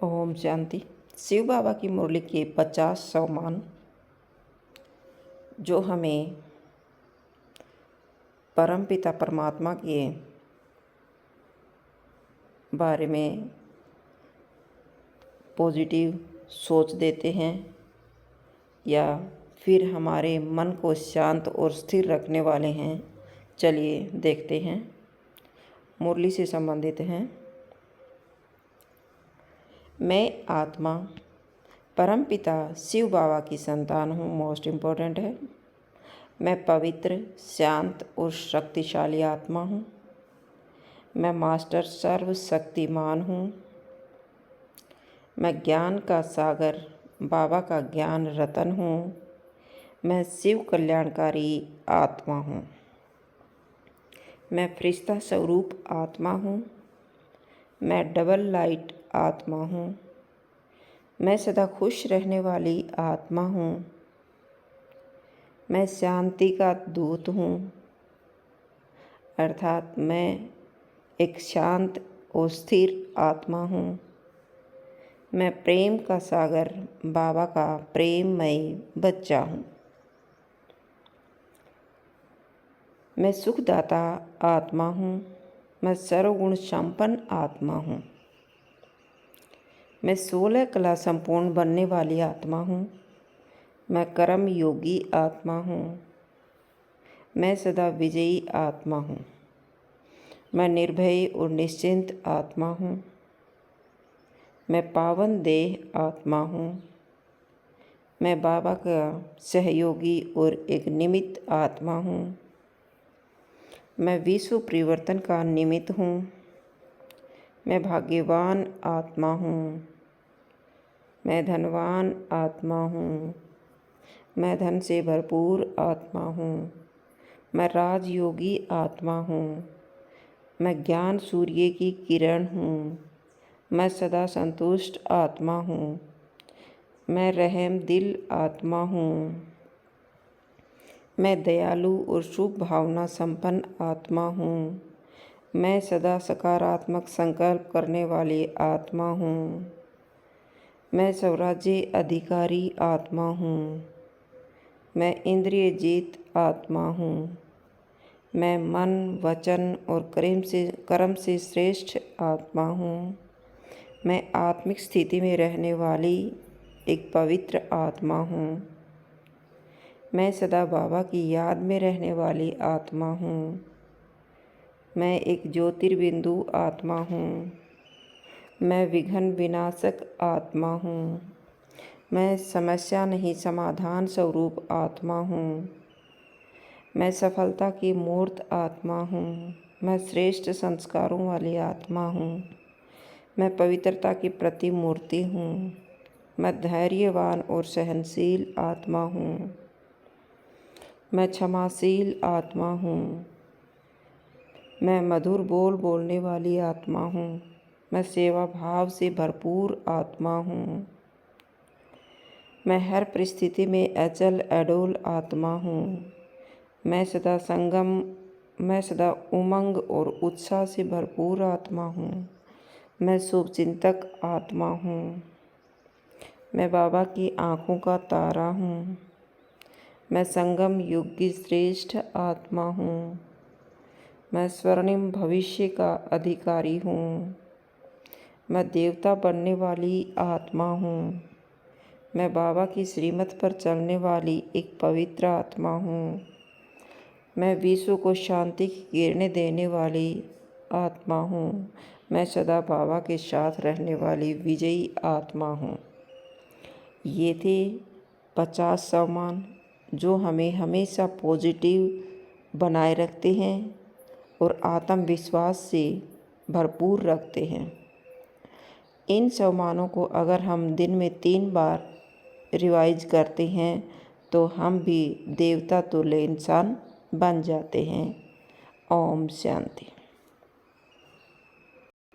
ओम शांति। शिव बाबा की मुरली के 50 सम्मान जो हमें परमपिता परमात्मा के बारे में पॉजिटिव सोच देते हैं या फिर हमारे मन को शांत और स्थिर रखने वाले हैं। चलिए देखते हैं। मुरली से संबंधित हैं। मैं आत्मा परमपिता शिव बाबा की संतान हूँ। मोस्ट इम्पोर्टेंट है। मैं पवित्र, शांत और शक्तिशाली आत्मा हूँ। मैं मास्टर सर्वशक्तिमान हूँ। मैं ज्ञान का सागर, बाबा का ज्ञान रतन हूँ। मैं शिव कल्याणकारी आत्मा हूँ। मैं फरिश्ता स्वरूप आत्मा हूँ। मैं डबल लाइट आत्मा हूँ। मैं सदा खुश रहने वाली आत्मा हूँ। मैं शांति का दूत हूँ, अर्थात मैं एक शांत और स्थिर आत्मा हूँ। मैं प्रेम का सागर, बाबा का प्रेममय बच्चा हूँ। मैं सुखदाता आत्मा हूँ। मैं सर्वगुण संपन्न आत्मा हूँ। मैं 16 कला संपूर्ण बनने वाली आत्मा हूँ। मैं कर्म योगी आत्मा हूँ। मैं सदा विजयी आत्मा हूँ। मैं निर्भय और निश्चिंत आत्मा हूँ। मैं पावन देह आत्मा हूँ। मैं बाबा का सहयोगी और एक निमित्त आत्मा हूँ। मैं विश्व परिवर्तन का निमित्त हूँ। मैं भाग्यवान आत्मा हूँ। मैं धनवान आत्मा हूँ। मैं धन से भरपूर आत्मा हूँ। मैं राजयोगी आत्मा हूँ। मैं ज्ञान सूर्य की किरण हूँ। मैं सदा संतुष्ट आत्मा हूँ। मैं रहम दिल आत्मा हूँ। मैं दयालु और शुभ भावना संपन्न आत्मा हूँ। मैं सदा सकारात्मक संकल्प करने वाली आत्मा हूँ। मैं स्वराज्य अधिकारी आत्मा हूँ। मैं इंद्रिय जीत आत्मा हूँ। मैं मन, वचन और कर्म से श्रेष्ठ आत्मा हूँ। मैं आत्मिक स्थिति में रहने वाली एक पवित्र आत्मा हूँ। मैं सदा बाबा की याद में रहने वाली आत्मा हूँ। मैं एक ज्योतिर्बिंदु आत्मा हूँ। मैं विघ्न विनाशक आत्मा हूँ। मैं समस्या नहीं समाधान स्वरूप आत्मा हूँ। मैं सफलता की मूर्त आत्मा हूँ। मैं श्रेष्ठ संस्कारों वाली आत्मा हूँ। मैं पवित्रता की प्रतिमूर्ति हूँ। मैं धैर्यवान और सहनशील आत्मा हूँ। मैं क्षमाशील आत्मा हूँ। मैं मधुर बोल बोलने वाली आत्मा हूँ। मैं सेवा भाव से भरपूर आत्मा हूँ। मैं हर परिस्थिति में अचल अडोल आत्मा हूँ। मैं सदा उमंग और उत्साह से भरपूर आत्मा हूँ। मैं शुभचिंतक आत्मा हूँ। मैं बाबा की आँखों का तारा हूँ। मैं संगम युग की श्रेष्ठ आत्मा हूँ। मैं स्वर्णिम भविष्य का अधिकारी हूँ। मैं देवता बनने वाली आत्मा हूँ। मैं बाबा की श्रीमत पर चलने वाली एक पवित्र आत्मा हूँ। मैं विश्व को शांति की किरणें देने वाली आत्मा हूँ। मैं सदा बाबा के साथ रहने वाली विजयी आत्मा हूँ। ये थे 50 सम्मान जो हमें हमेशा पॉजिटिव बनाए रखते हैं और आत्मविश्वास से भरपूर रखते हैं। इन सम्मानों को अगर हम दिन में 3 बार रिवाइज करते हैं तो हम भी देवता तुल्य इंसान बन जाते हैं। ओम शांति।